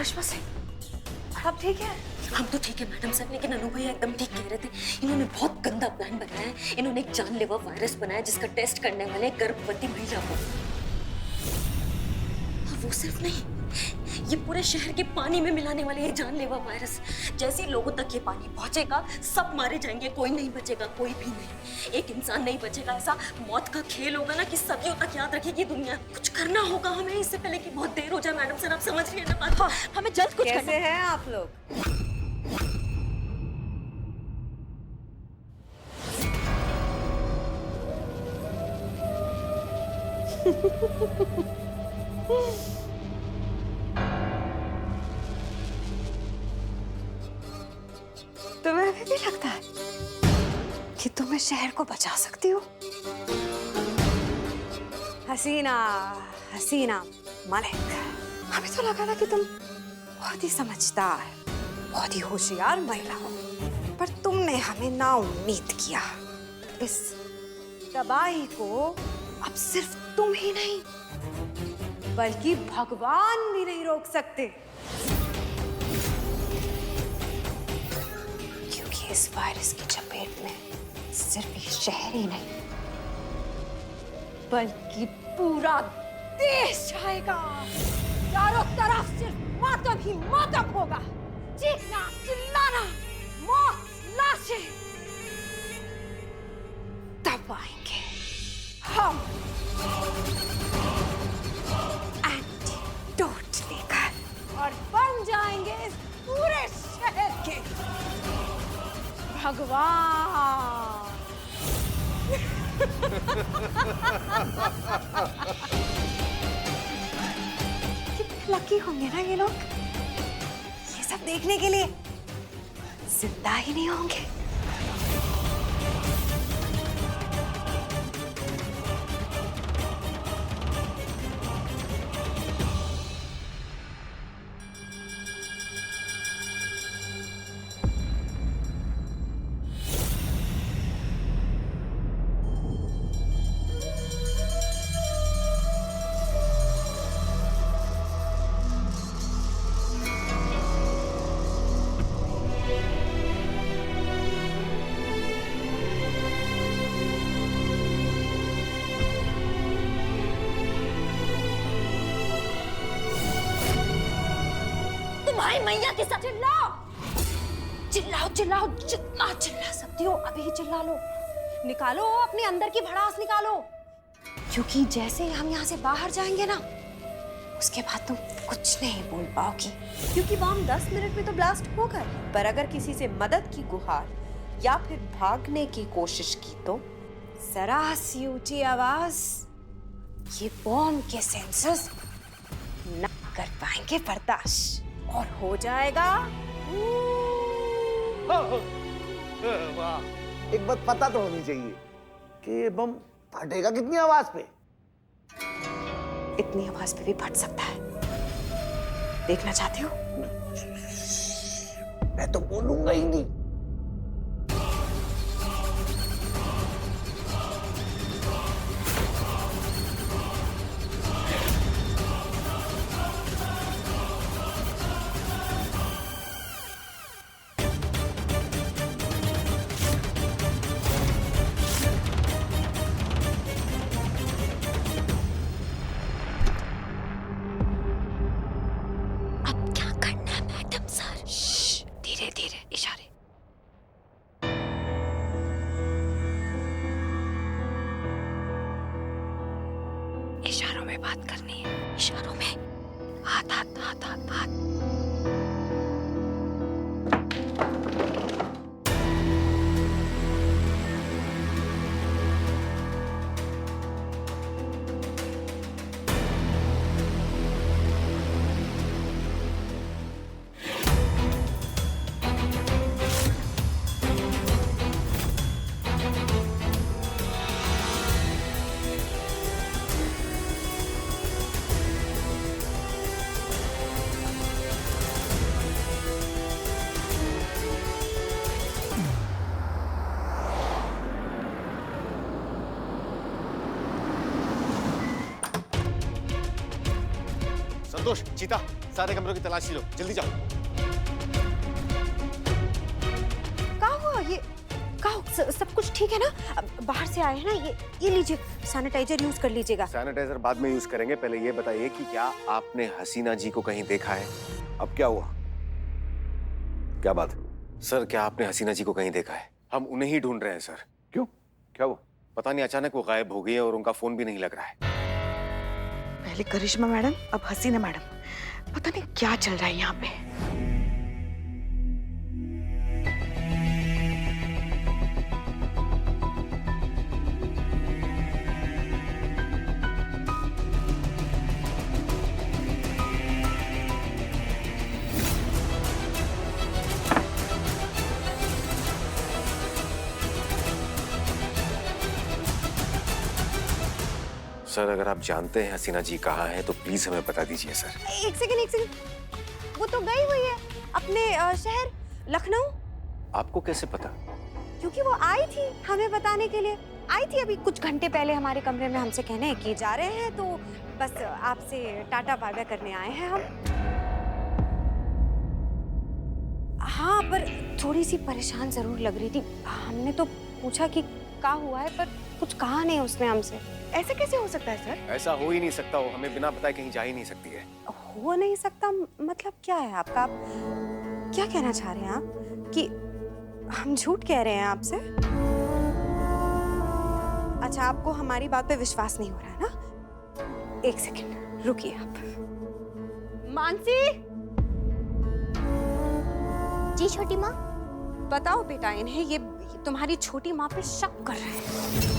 करिश्मा सिंह, अब ठीक है? हम तो ठीक है मैडम सर, लेकिन अनु भैया एकदम ठीक कह रहे थे। इन्होंने बहुत गंदा प्लान बनाया है। इन्होंने एक जानलेवा वायरस बनाया जिसका टेस्ट करने वाले हैं गर्भवती महिला को। और वो सिर्फ नहीं, ये पूरे शहर के पानी में मिलाने वाले ये जानलेवा वायरस। जैसे ही लोगों तक ये पानी पहुंचेगा, सब मारे जाएंगे, कोई नहीं बचेगा, कोई भी नहीं, एक इंसान नहीं बचेगा। ऐसा मौत का खेल होगा ना कि सदियों तक याद रखेगी दुनिया। कुछ करना होगा हमें इससे पहले कि बहुत देर हो जाए। मैडम सर आप समझ रही है ना बात? हाँ, हमें जल्द कुछ कैसे हैं आप लोग? तुम्हें अभी भी लगता है कि तुम इस शहर को बचा सकती हो? हसीना, हसीना मलिक, हमें तो लगा था कि तुम बहुत ही समझदार, बहुत ही होशियार महिला हो, पर तुमने हमें ना उम्मीद किया। इस तबाही को अब सिर्फ तुम ही नहीं, बल्कि भगवान भी नहीं रोक सकते, क्योंकि इस वायरस की चपेट में सिर्फ ये शहर ही नहीं, बल्कि पूरा देश आएगा। चारों तरफ सिर्फ मातम ही मातम होगा, चीखना, चिल्लाना, मौत, लाशें। तब आएंगे हम एंटीडोट लेकर और बन जाएंगे इस पूरे शहर के भगवान। कितने लकी होंगे ना ये लोग, ये सब देखने के लिए जिंदा ही नहीं होंगे। भाई मैया के साथ चिल्लाओ, चिल्लाओ, चिल्लाओ, जितना चिल्ला सकती हो अभी चिल्ला लो। निकालो अपने अंदर की भड़ास निकालो, क्योंकि जैसे ही हम यहाँ से बाहर जाएंगे ना, उसके बाद तुम कुछ नहीं बोल पाओगी, क्योंकि बम 10 मिनट में तो ब्लास्ट होगा। पर अगर किसी से मदद की गुहार या फिर भागने की कोशिश की तो जरा सी ऊंची आवाज, ये बम के सेंसर्स न कर पाएंगे बर्दाश्त, और हो जाएगा। वाह, एक बात पता तो होनी चाहिए कि ये बम फटेगा कितनी आवाज पे? इतनी आवाज पे भी फट सकता है, देखना चाहते हो? मैं तो बोलूंगा ही नहीं। इशारों में बात करनी है, इशारों में। हाथ हाथ हाथ हाथ हाथ। संतोष, चीता, सारे कमरों की तलाशी लो, जल्दी जाओ। कहाँ हुआ ये? कहाँ सब कुछ ठीक है ना? अब बाहर से आए हैं ना, ये लीजिए, सैनिटाइजर यूज कर लीजिएगा। सैनिटाइजर बाद में यूज करेंगे, पहले ये बताइए कि क्या आपने हसीना जी को कहीं देखा है? अब क्या हुआ? क्या बात? सर, क्या आपने हसीना जी को कहीं देखा है? हम उन्हें ही ढूंढ रहे हैं सर। क्यों? क्या हुआ? पता नहीं, अचानक वो गायब हो गई है और उनका फोन भी नहीं लग रहा है। पहले करिश्मा मैडम, अब हसीना मैडम। पता नहीं क्या चल रहा है यहाँ पे। सर, अगर आप जानते हैं हसीना जी कहाँ हैं तो प्लीज हमें बता दीजिए सर। एक सेकंड, वो तो गई हुई है अपने शहर लखनऊ। आपको कैसे पता? क्योंकि वो आई थी हमें बताने के लिए। आई थी अभी कुछ घंटे पहले हमारे कमरे में हमसे कहने कि जा रहे हैं, तो बस आपसे टाटा बाय बाय करने आए हैं हम। हाँ, पर थोड़ी सी परेशान जरूर लग रही थी। हमने तो पूछा कि क्या हुआ है, पर कुछ कहा नहीं उसने हमसे। ऐसे कैसे हो सकता है सर? ऐसा हो ही नहीं सकता, वो हमें बिना बताए कहीं जा ही नहीं सकती है। हो नहीं सकता मतलब क्या है आपका? आप क्या कहना चाह रहे हैं आप कि हम झूठ कह रहे हैं आपसे? अच्छा, आपको हमारी बात पे विश्वास नहीं हो रहा है ना? एक सेकंड रुकिए आप। मानसी! जी छोटी माँ। बताओ बेटा, इन्हें ये तुम्हारी छोटी माँ पे शक कर रहे हैं।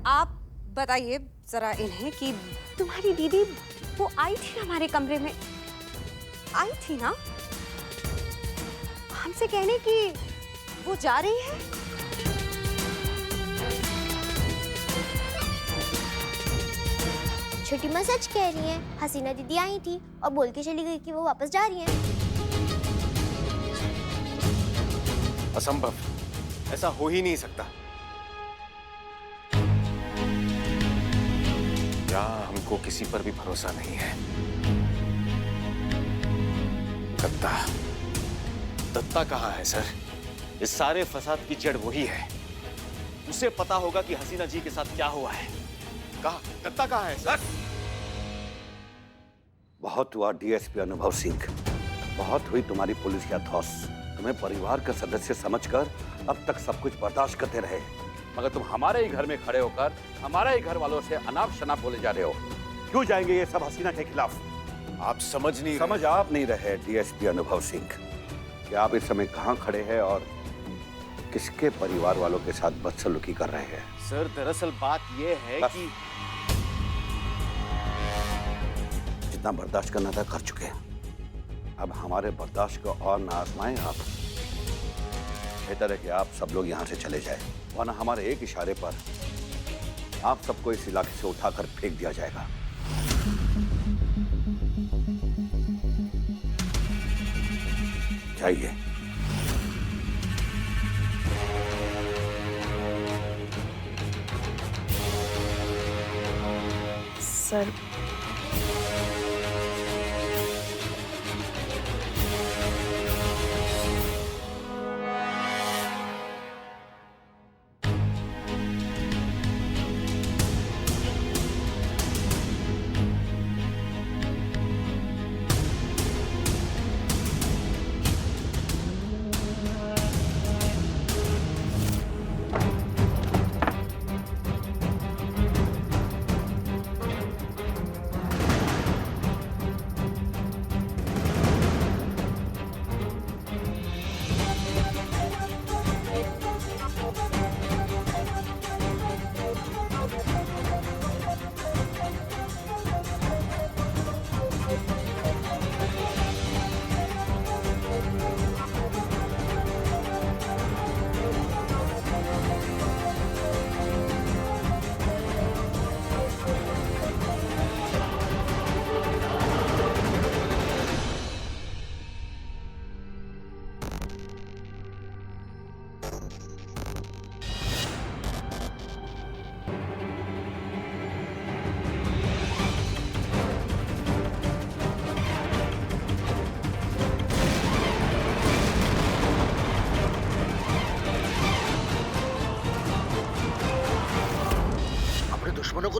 आप बताइए जरा इन्हें कि तुम्हारी दीदी वो आई थी ना हमारे कमरे में, आई थी ना हमसे कहने कि वो जा रही है। छोटी माँ सच कह रही हैं। हसीना दीदी आई थी और बोल के चली गई कि वो वापस जा रही हैं। असंभव, ऐसा हो ही नहीं सकता। क्या हमको किसी पर भी भरोसा नहीं है? दत्ता, दत्ता कहाँ है सर? इस सारे फसाद की जड़ वही है। उसे पता होगा कि हसीना जी के साथ क्या हुआ है। कहाँ, दत्ता कहाँ है सर? बहुत हुआ डीएसपी अनुभव सिंह, बहुत हुई तुम्हारी पुलिस की अथौस। तुम्हें परिवार का सदस्य समझकर अब तक सब कुछ बर्दाश्त करते रहे, मगर तुम हमारे ही घर में खड़े होकर हमारे ही घर वालों से अनाप शनाप बोले जा रहे हो। क्यों जाएंगे ये सब हसीना के खिलाफ? आप समझ आप नहीं रहे डीएसपी अनुभव सिंह कि आप इस समय कहाँ खड़े हैं और किसके परिवार वालों के साथ बदसलूकी कर रहे हैं। सर, दरअसल बात यह है कि जितना बर्दाश्त करना था कर चुके हैं। अब हमारे बर्दाश्त को और ना आजमाएं आप। बेहतर है कि आप सब लोग यहाँ से चले जाएं, वरना हमारे एक इशारे पर आप सबको इस इलाके से उठाकर फेंक दिया जाएगा। जाइए। सर,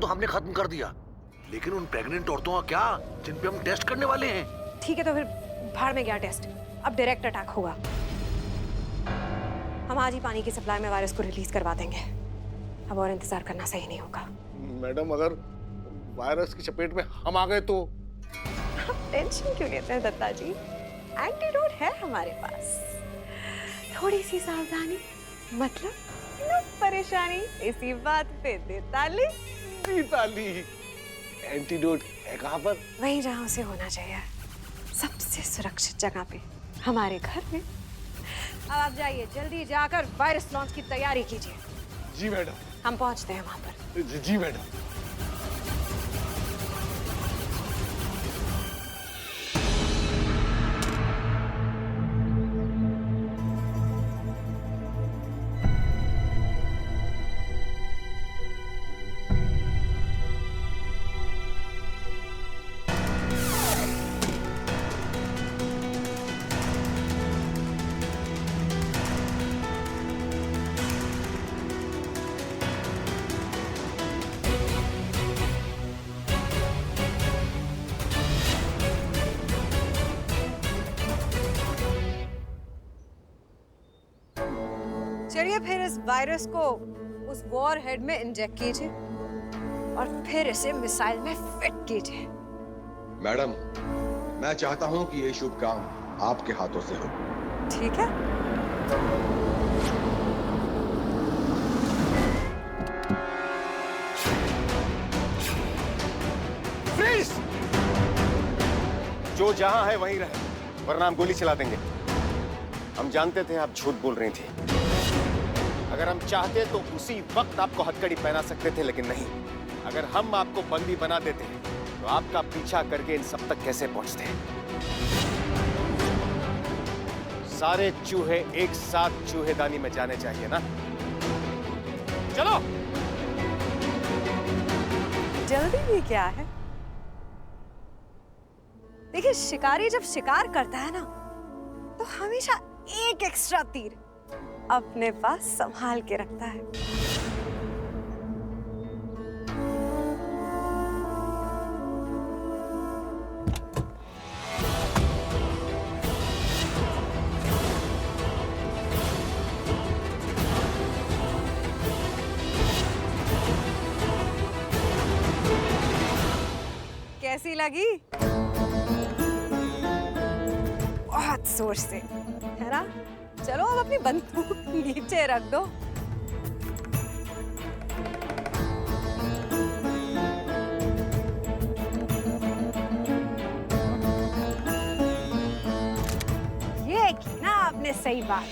तो हमने खत्म कर दिया, लेकिन उन प्रेग्नेंट औरतों का क्या जिन पे हम टेस्ट करने वाले हैं? ठीक है तो फिर भाड़ में गया टेस्ट, अब डायरेक्ट अटैक होगा। हम आज ही पानी की सप्लाई में वायरस को रिलीज करवा देंगे। अब और इंतजार करना सही नहीं होगा। मैडम अगर वायरस की चपेट में हम आ गए तो? टेंशन क्यों लेते हैं दत्ता जी, एंटीडोट है हमारे पास। थोड़ी सी सावधानी मतलब न परेशानी, इसी बात पे दे ताली। ताली एंटीडोट है कहाँ पर? वहीं जहाँ उसे होना चाहिए, सबसे सुरक्षित जगह पे, हमारे घर में। अब आप जाइए, जल्दी जाकर वायरस लॉन्च की तैयारी कीजिए। जी मैडम। हम पहुंचते हैं वहां पर। जी मैडम। चलिए फिर इस वायरस को उस वॉर हेड में इंजेक्ट कीजिए और फिर इसे मिसाइल में फिट कीजिए। मैडम, मैं चाहता हूं कि ये शुभ काम आपके हाथों से हो। ठीक है। फ्रीज! जो जहां है वहीं रहे, वरना हम गोली चला देंगे। हम जानते थे आप झूठ बोल रही थी। अगर हम चाहते तो उसी वक्त आपको हथकड़ी पहना सकते थे, लेकिन नहीं। अगर हम आपको बंदी बना देते तो आपका पीछा करके इन सब तक कैसे पहुंचते? सारे चूहे एक साथ चूहेदानी में जाने चाहिए ना। चलो। जल्दी भी क्या है? देखिए, शिकारी जब शिकार करता है ना, तो हमेशा एक एक्स्ट्रा तीर अपने पास संभाल के रखता है। कैसी लगी? बहुत जोर से, है ना? चलो अब अपनी बंदूक नीचे रख दो। ये की ना आपने सही बात।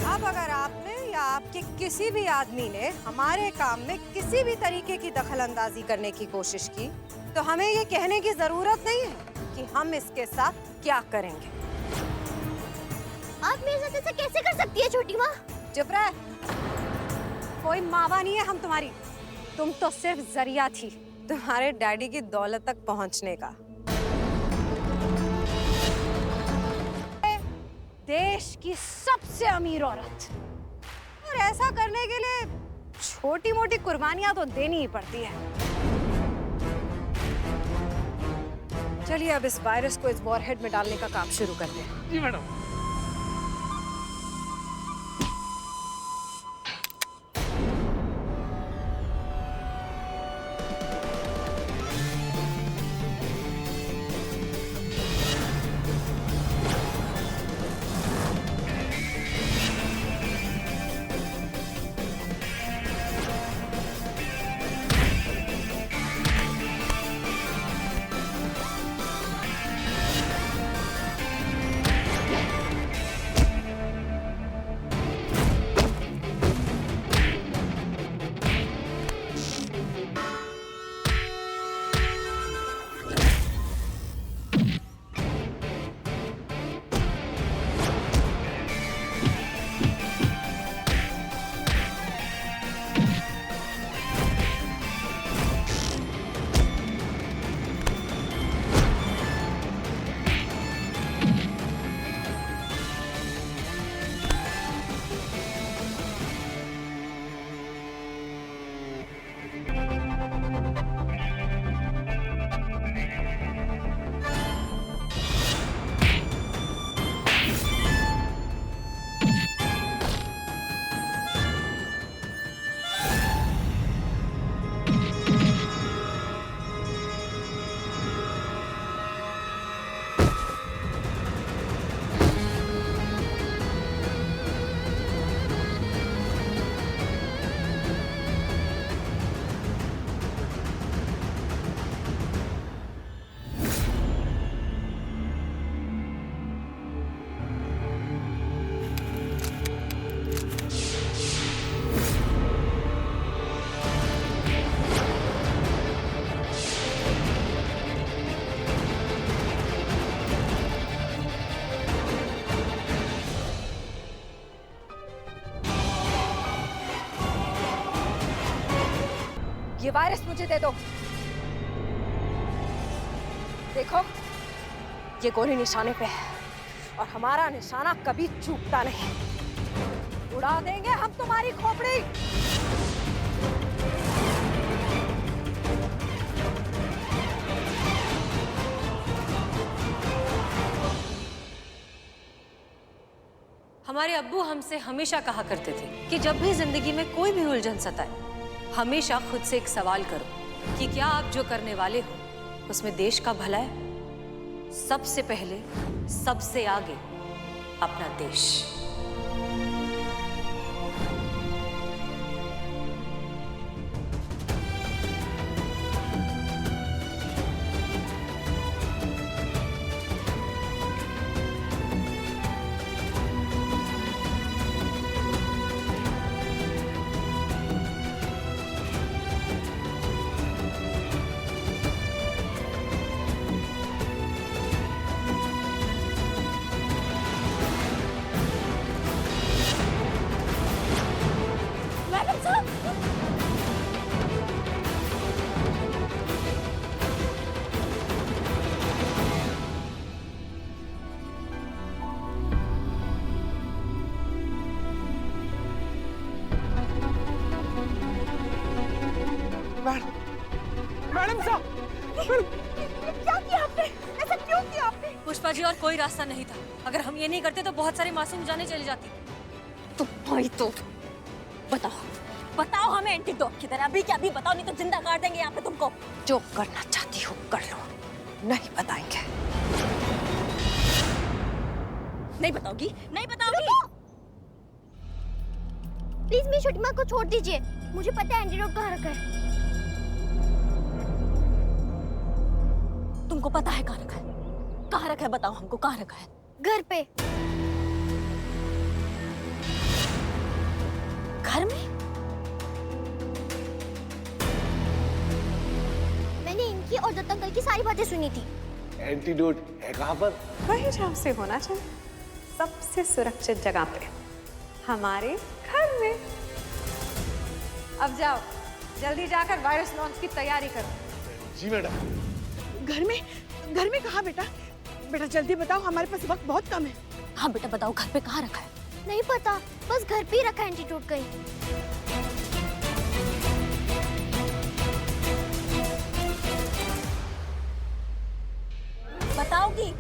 अब अगर आपने या आपके किसी भी आदमी ने हमारे काम में किसी भी तरीके की दखलंदाजी करने की कोशिश की, तो हमें ये कहने की जरूरत नहीं है कि हम इसके साथ क्या करेंगे। आप मेरे साथ ऐसा कैसे कर सकती है छोटी माँ? चुप रह। कोई मावा नहीं है हम तुम्हारी। तुम तो सिर्फ जरिया थी तुम्हारे डैडी की दौलत तक पहुंचने का। देश की सबसे अमीर औरत, और ऐसा करने के लिए छोटी मोटी कुर्बानियां तो देनी ही पड़ती है। चलिए अब इस वायरस को इस वॉरहेड में डालने का काम शुरू करते हैं। जी मैडम। वायरस मुझे दे दो। देखो, ये गोली निशाने पे है और हमारा निशाना कभी चूकता नहीं। उड़ा देंगे हम तुम्हारी खोपड़ी। हमारे अब्बू हमसे हमेशा कहा करते थे कि जब भी जिंदगी में कोई भी उलझन सताए, हमेशा खुद से एक सवाल करो कि क्या आप जो करने वाले हो उसमें देश का भला है? सबसे पहले, सबसे आगे अपना देश। मैडम साहब, क्या किया आपने? ऐसा क्यों किया आपने? पुष्पा जी, और कोई रास्ता नहीं था। अगर हम ये नहीं करते तो बहुत सारी मासूम जानें चली जाती। तुम भाई तो बताओ हमें एंटीडोट किधर है? अभी क्या अभी बताओ, नहीं तो जिंदा काट देंगे यहाँ पे तुमको। जो करना चाहती हो कर लो, नहीं बताएंगे। नहीं बताओगी? नहीं बताओगी? प्लीज मेरी छोटी माँ को छोड़ दीजिए, मुझे पता है एंटीडोट कहाँ रखा है। तुमको पता है कहाँ रखा है? कहाँ रखा है बताओ हमको, कहाँ रखा है? घर पे। घर में? मैंने इनकी और दत्त अंकल की सारी बातें सुनी थी। एंटीडोट है कहाँ पर? वही जहाँ से होना चाहिए, सबसे सुरक्षित जगह पे, हमारे घर में। अब जाओ, जल्दी जाकर वायरस लॉन्च की तैयारी करो। जी मैडम। घर में कहाँ बेटा? बेटा जल्दी बताओ, हमारे पास वक्त बहुत कम है। हाँ बेटा बताओ, घर पे कहाँ रखा है? नहीं पता, बस घर पे ही रखा है एंटीडोट कहीं। बताओगी?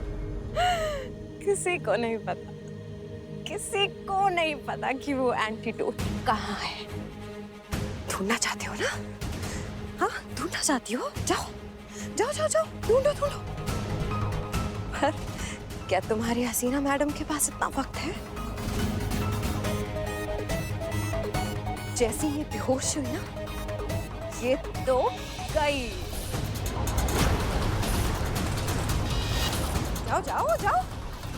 किसी को नहीं पता, किसी को नहीं पता कि वो एंटीडोट कहाँ है। ढूंढना चाहते हो ना? हाँ, ढूंढना चाहती हो? जाओ जाओ जाओ जाओ, ढूंढो ढूंढो। पर क्या तुम्हारी हसीना मैडम के पास इतना वक्त है? जैसी ये बेहोश हुई ना, ये तो गई। जाओ जाओ जाओ,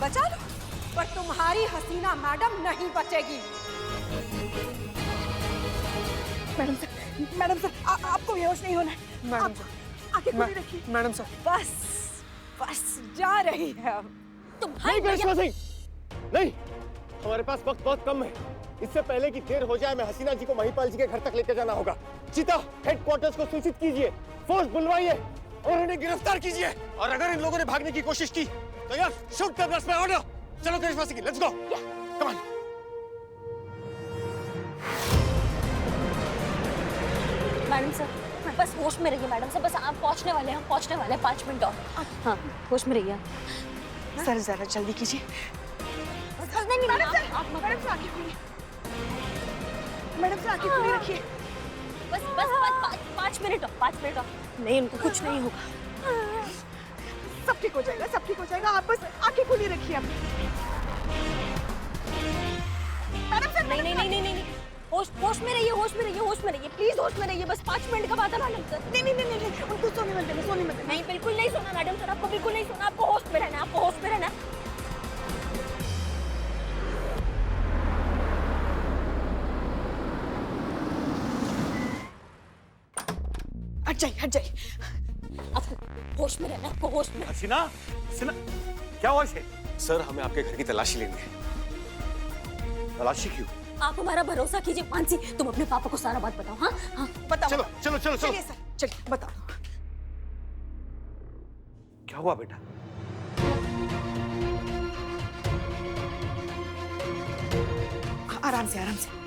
बचा लो, पर तुम्हारी हसीना मैडम नहीं बचेगी। मैडम सर, आपको बेहोश नहीं होना है। मैडम सर, आंखें खुली रखिए। मैडम सर, बस जा रही है अब। नहीं करिश्मा सिंह, नहीं, हमारे पास वक्त बहुत कम है। इससे पहले कि देर हो जाए, मैं हसीना जी को महिपाल जी के घर तक लेकर जाना होगा। चिता हेडक्वार्टर्स को सूचित कीजिए, फोर्स बुलवाइए और उन्हें गिरफ्तार कीजिए। और अगर इन लोगों ने भागने की कोशिश की तो यार shoot the blast by order. चलो Karishma Singh, let's go, come on. Madam sir, बस होश में रहिए मैडम सर, बस आप पहुंचने वाले हैं, हम पहुंचने वाले हैं, 5 मिनट और। हाँ, होश में रहिए। सर जरा जल्दी कीजिए। नहीं, मैडम सर, आंखें खुली। मैडम सर, आंखें खुली रखिए। बस 5 मिनट और, 5 मिनट और। नहीं, उनको कुछ नहीं होगा। सब ठीक हो जाएगा, सब ठीक हो जाएगा। आप बस आंखें खुली रखिए अपनी। मैडम सर, नहीं, होश में रहिए, होश में रहिए, होश में रहिए, प्लीज होश में रहिए। बस 5 मिनट का बात है मैडम सर। नहीं, उनको सोने मत देना, सोने मत देना। नहीं, बिल्कुल नहीं सोना मैडम सर, आपको बिल्कुल नहीं सोना, आपको होश में रहना है, आपको होश में रहना है। हट जाइए। आपको होश में रहना है, आपको होश में। हसीना, हसीना, क्या हुआ इसे? सर, हमें आपके घर की तलाशी लेनी है। तलाशी क्यों? आप हमारा भरोसा कीजिए मानसी, तुम अपने पापा को सारा बात बताओ। हाँ हाँ बताओ। चलो चलो चलो चलो। चलिए सर, चलिए बताओ। क्या हुआ बेटा? आराम से आराम से।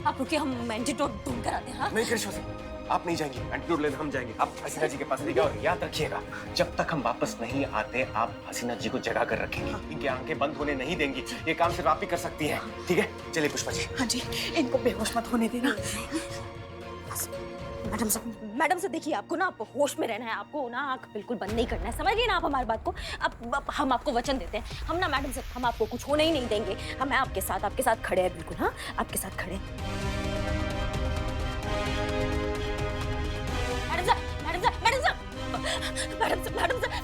आप रुकिए, हम एंटीडोट ढूंढ कर आते हैं। हाँ नहीं करिश्मा सिंह, आप नहीं जाएंगी, एंटीडोट लेने हम जाएंगे। आप हसीना जी के पास रहिएगा और याद रखिएगा, जब तक हम वापस नहीं आते आप हसीना जी को जगा कर रखेंगी। इनकी आंखें बंद होने नहीं देंगी। ये काम सिर्फ आप ही कर सकती हैं, ठीक है? चलिए पुष्पा जी। हाँ जी, इनको बेहोश मत होने देना। मैडम से देखिए, आपको ना आप होश में रहना है, आपको ना आंख बिल्कुल बंद नहीं करना है, समझिए ना आप हमारी बात को। अब हम आपको वचन देते हैं, हम ना मैडम से, हम आपको कुछ होने ही नहीं देंगे। हम आपके साथ खड़े हैं, बिल्कुल। हाँ आपके साथ खड़े हैं। मैडम साहब, मैडम साहब, मैडम साहब, मैडम साहब, मैडम साहब,